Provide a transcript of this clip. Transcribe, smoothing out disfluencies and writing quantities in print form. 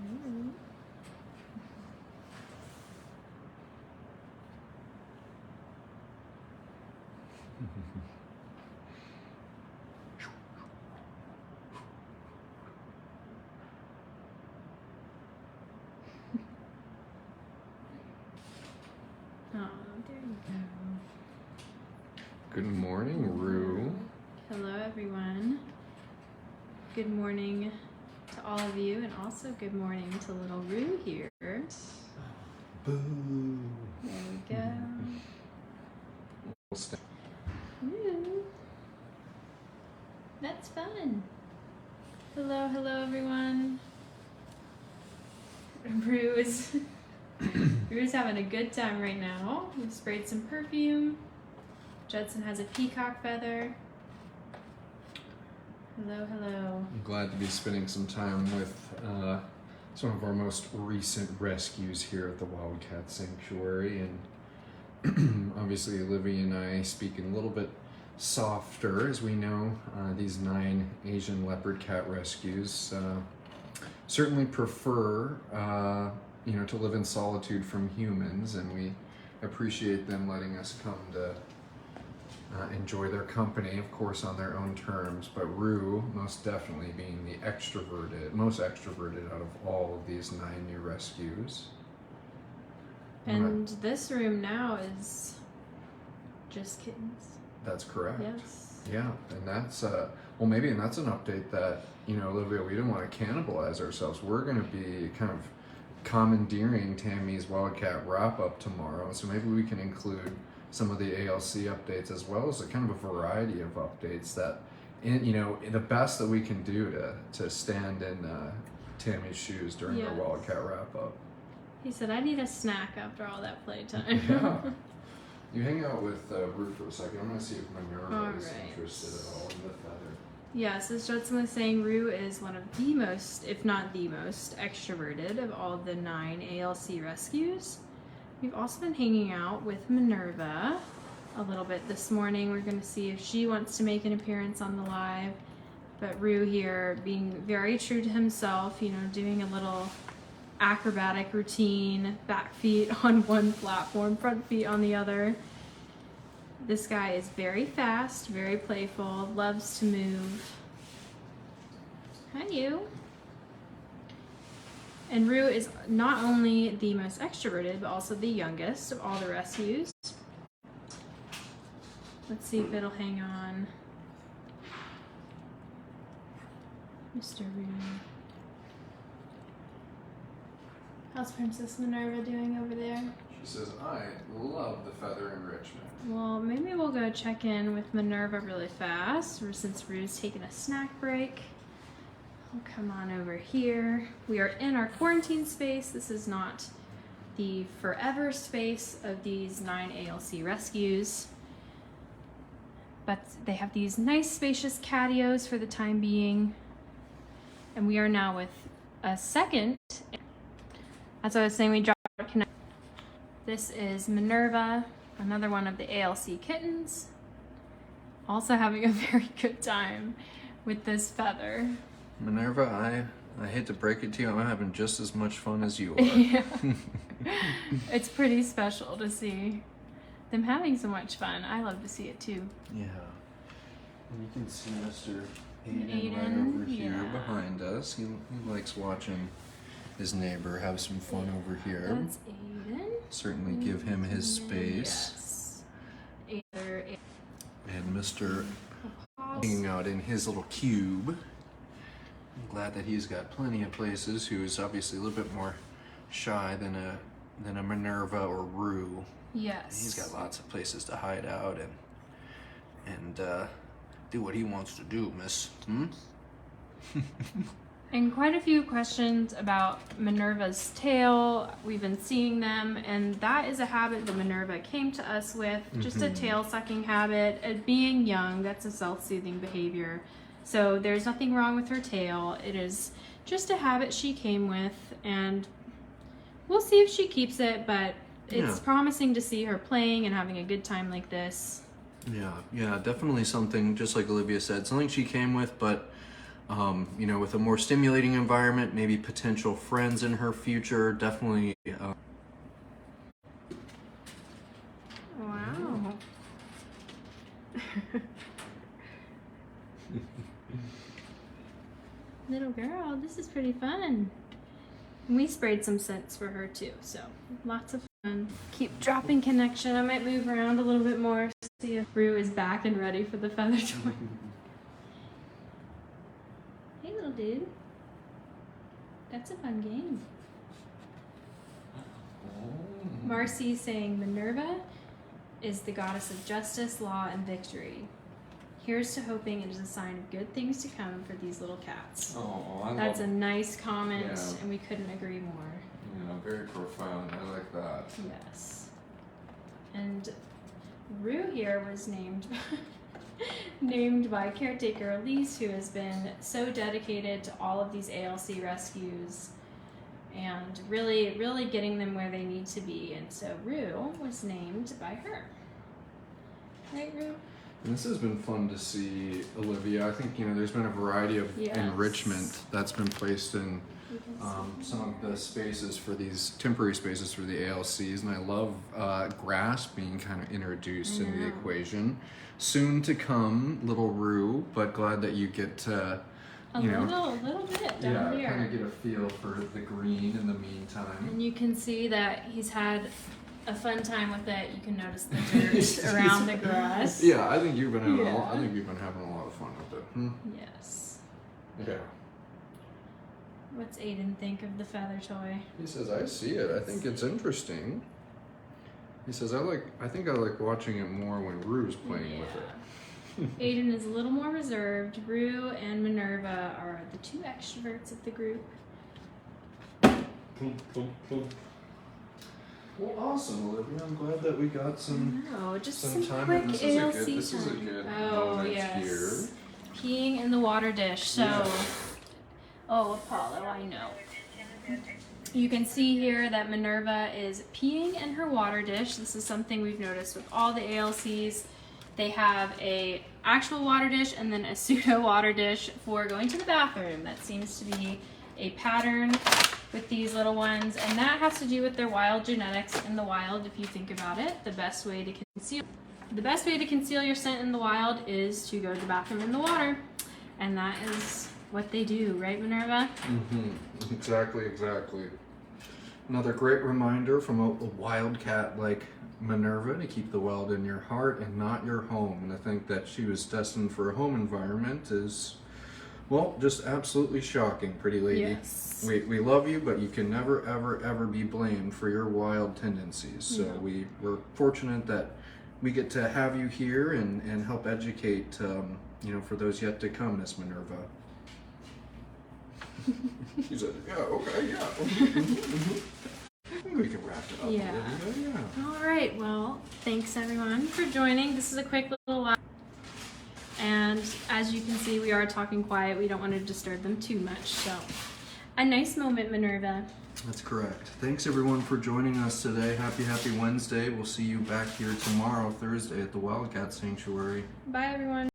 Oh, there you go. Good morning, Rue. Hello, everyone. Good morning to all of you, and also good morning to little Rue here. Boo. There we go. Rue. That's fun. Hello, everyone. Rue's having a good time right now. We've sprayed some perfume. Judson has a peacock feather. Hello. I'm glad to be spending some time with some of our most recent rescues here at the Wildcat Sanctuary. And obviously Olivia and I speaking a little bit softer, as we know these 9 Asian leopard cat rescues certainly prefer to live in solitude from humans, and we appreciate them letting us come to enjoy their company, of course, on their own terms. But Rue, most definitely being the most extroverted out of all of these 9 new rescues. And this room now is just kittens. That's correct. Yes. Yeah, and that's and that's an update that, Olivia, we didn't want to cannibalize ourselves. We're going to be kind of commandeering Tammy's Wildcat wrap-up tomorrow, so maybe we can include some of the ALC updates as well as a kind of a variety of updates that, the best that we can do to stand in Tammy's shoes during the Wildcat wrap-up. He said, I need a snack after all that playtime. Yeah. You hang out with Rue for a second. I'm going to see if Minerva is interested at all in the feather. Yes, as Judson was saying, Rue is one of the most, if not the most, extroverted of all the 9 ALC rescues. We've also been hanging out with Minerva a little bit this morning. We're going to see if she wants to make an appearance on the live. But Rue here being very true to himself, doing a little acrobatic routine, back feet on one platform, front feet on the other. This guy is very fast, very playful, loves to move. Hi, you. And Rue is not only the most extroverted, but also the youngest of all the rescues. Let's see if it'll hang on. Mr. Rue. How's Princess Minerva doing over there? She says, I love the feather enrichment. Well, maybe we'll go check in with Minerva really fast, or since Rue's taking a snack break. I'll come on over here. We are in our quarantine space. This is not the forever space of these 9 ALC rescues. But they have these nice spacious catios for the time being. And we are now with a second. That's what I was saying, we dropped our connect. This is Minerva, another one of the ALC kittens. Also having a very good time with this feather. Minerva, I hate to break it to you, I'm having just as much fun as you are. Yeah. It's pretty special to see them having so much fun. I love to see it too. Yeah. And you can see Mr. Aiden right over here behind us. He likes watching his neighbor have some fun over here. That's Aiden. Certainly give him his space. Yes. And Mr. hanging out in his little cube. I'm glad that he's got plenty of places. Who's obviously a little bit more shy than a Minerva or Rue. Yes. He's got lots of places to hide out and do what he wants to do, miss. And quite a few questions about Minerva's tail. We've been seeing them, and that is a habit that Minerva came to us with, just a tail sucking habit. Being young, that's a self-soothing behavior. So there's nothing wrong with her tail. It is just a habit she came with, and we'll see if she keeps it, but it's promising to see her playing and having a good time like this. Yeah, definitely something, just like Olivia said, something she came with, but you know, with a more stimulating environment, maybe potential friends in her future, definitely. Wow. Little girl, this is pretty fun. And we sprayed some scents for her too, so lots of fun. Keep dropping connection. I might move around a little bit more, see if Rue is back and ready for the feather toy. Hey little dude. That's a fun game. Marcy's saying Minerva is the goddess of justice, law, and victory. Here's to hoping it is a sign of good things to come for these little cats. Oh, That's a nice comment, Yeah. and we couldn't agree more. Yeah, very profound. I like that. Yes. And Rue here was named named by caretaker Elise, who has been so dedicated to all of these ALC rescues and really, really getting them where they need to be. And so Rue was named by her. Right, Rue? And this has been fun to see, Olivia. I think, you know, there's been a variety of Yes. enrichment that's been placed in some of the spaces for these temporary spaces for the ALCs, and I love grass being kind of introduced into the equation. Soon to come, little Rue, but glad that you get to, you know, little bit down here. kind of get a feel for the green in the meantime. And you can see that he's had a fun time with it. You can notice the dirt around the grass. Yeah, I think you've been having Yeah. I think you've been having a lot of fun with it. Hmm? Yes. Yeah. What's Aiden think of the feather toy? He says, I see it. I think it's interesting. He says, I think I like watching it more when Rue's playing with it. Aiden is a little more reserved. Rue and Minerva are the two extroverts of the group. Well, awesome, Olivia. I'm glad that we got some Just some some time. quick And this ALC is a time. good Oh, moment yes. here. Peeing in the water dish. So, Yeah. oh, Apollo, I know. You can see here that Minerva is peeing in her water dish. This is something we've noticed with all the ALCs. They have a actual water dish and then a pseudo water dish for going to the bathroom. That seems to be a pattern with these little ones, and that has to do with their wild genetics. In the wild, if you think about it, the best way to conceal your scent in the wild is to go to the bathroom in the water, and that is what they do, right, Minerva? Mm-hmm. Exactly. Another great reminder from a wildcat like Minerva to keep the wild in your heart and not your home. And I think that she was destined for a home environment is, well, just absolutely shocking, pretty lady. Yes. We love you, but you can never, ever be blamed for your wild tendencies. So we're fortunate that we get to have you here and help educate, you know, for those yet to come, Miss Minerva. She said, yeah, okay, yeah. I think we can wrap it up. Yeah. Olivia, yeah. All right, well, thanks everyone for joining. This is a quick little live. And as you can see, we are talking quiet. We don't want to disturb them too much. So, a nice moment, Minerva. That's correct. Thanks everyone for joining us today. Happy Wednesday. We'll see you back here tomorrow, Thursday, at the Wildcat Sanctuary. Bye, everyone.